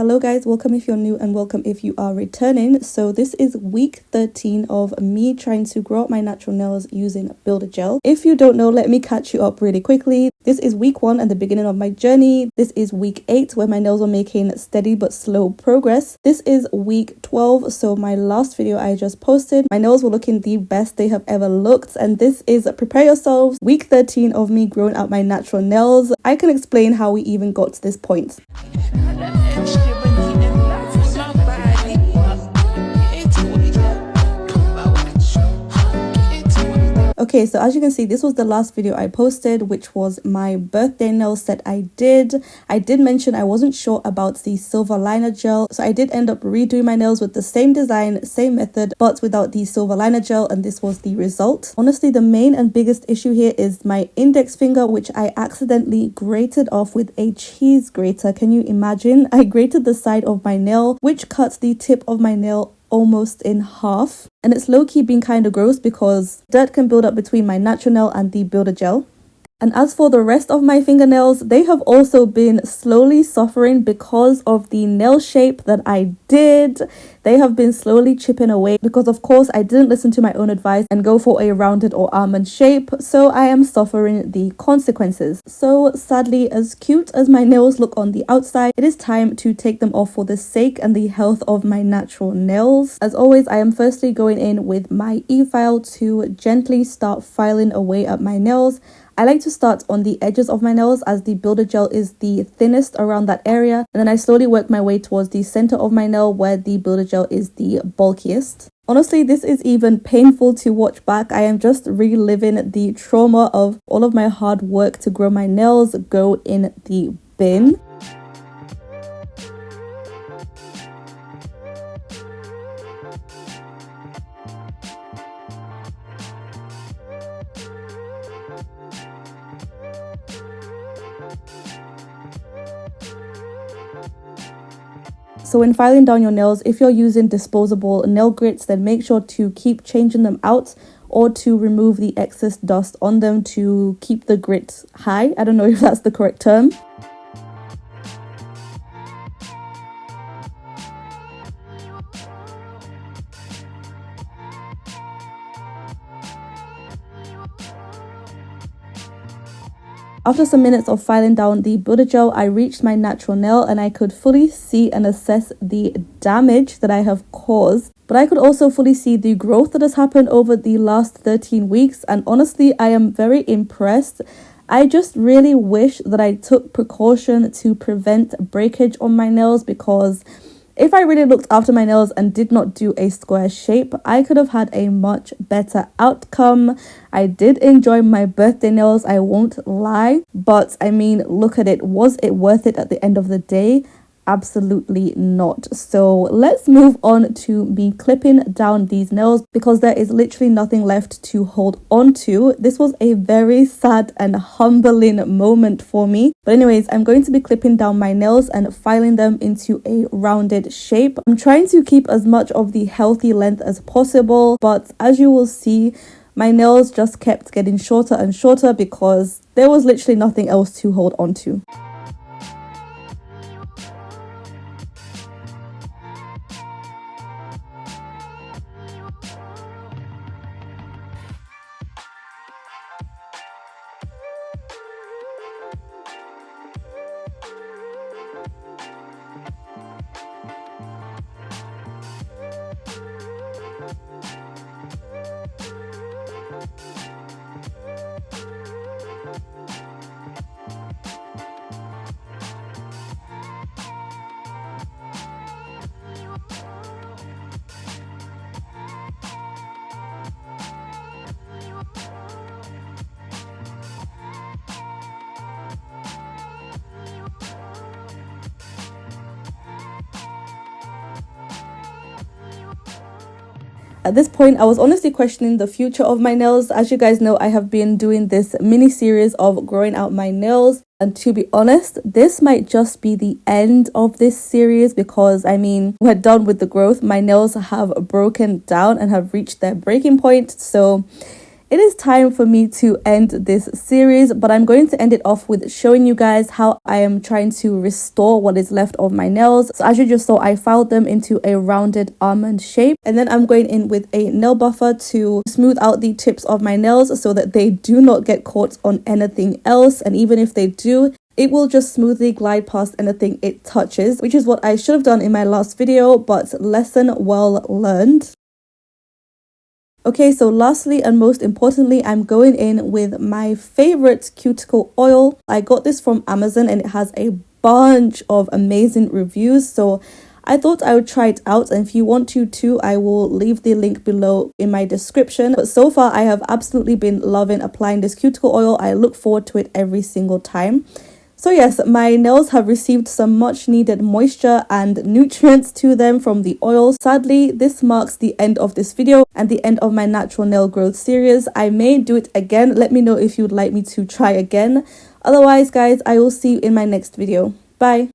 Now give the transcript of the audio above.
Hello guys, welcome if you're new and welcome if you are returning. So this is week 13 of me trying to grow out my natural nails using Builder Gel. If you don't know, let me catch you up really quickly. This is week 1 and the beginning of my journey. This is week 8 where my nails are making steady but slow progress. This is week 12, so my last video I just posted, my nails were looking the best they have ever looked, and this is prepare yourselves, week 13 of me growing out my natural nails. I can explain how we even got to this point. Okay, so as you can see, this was the last video I posted, which was my birthday nail set I did. I did mention I wasn't sure about the silver liner gel, so I did end up redoing my nails with the same design, same method, but without the silver liner gel, and this was the result. Honestly, the main and biggest issue here is my index finger, which I accidentally grated off with a cheese grater. Can you imagine? I grated the side of my nail, which cut the tip of my nail almost in half, and it's low-key being kind of gross because dirt can build up between my natural nail and the Builder Gel. And as for the rest of my fingernails, they have also been slowly suffering because of the nail shape that I did. They have been slowly chipping away because, of course, I didn't listen to my own advice and go for a rounded or almond shape, so I am suffering the consequences. So sadly, as cute as my nails look on the outside, it is time to take them off for the sake and the health of my natural nails. As always, I am firstly going in with my e-file to gently start filing away at my nails. I like to start on the edges of my nails as the Builder Gel is the thinnest around that area, and then I slowly work my way towards the center of my nail where the Builder Gel is the bulkiest. Honestly, this is even painful to watch back. I am just reliving the trauma of all of my hard work to grow my nails go in the bin. So when filing down your nails, if you're using disposable nail grits, then make sure to keep changing them out or to remove the excess dust on them to keep the grit high. I don't know if that's the correct term. After some minutes of filing down the Builder Gel, I reached my natural nail and I could fully see and assess the damage that I have caused. But I could also fully see the growth that has happened over the last 13 weeks. And honestly, I am very impressed. I just really wish that I took precaution to prevent breakage on my nails, because if I really looked after my nails and did not do a square shape, I could have had a much better outcome. I did enjoy my birthday nails, I won't lie, but I mean, look at it. Was it worth it at the end of the day? Absolutely not. So let's move on to me clipping down these nails, because there is literally nothing left to hold on to. This was a very sad and humbling moment for me. But anyways, I'm going to be clipping down my nails and filing them into a rounded shape. I'm trying to keep as much of the healthy length as possible, but as you will see, my nails just kept getting shorter and shorter because there was literally nothing else to hold on to. At this point, I was honestly questioning the future of my nails. As you guys know, I have been doing this mini series of growing out my nails. And to be honest, this might just be the end of this series, because I mean, we're done with the growth. My nails have broken down and have reached their breaking point. So it is time for me to end this series, but I'm going to end it off with showing you guys how I am trying to restore what is left of my nails. So as you just saw, I filed them into a rounded almond shape, and then I'm going in with a nail buffer to smooth out the tips of my nails so that they do not get caught on anything else, and even if they do, it will just smoothly glide past anything it touches, which is what I should have done in my last video, but lesson well learned. Okay, so lastly and most importantly, I'm going in with my favorite cuticle oil. I got this from Amazon and it has a bunch of amazing reviews, so I thought I would try it out, and if you want to too, I will leave the link below in my description. But so far, I have absolutely been loving applying this cuticle oil. I look forward to it every single time. So yes, my nails have received some much needed moisture and nutrients to them from the oil. Sadly, this marks the end of this video and the end of my natural nail growth series. I may do it again. Let me know if you'd like me to try again. Otherwise, guys, I will see you in my next video. Bye.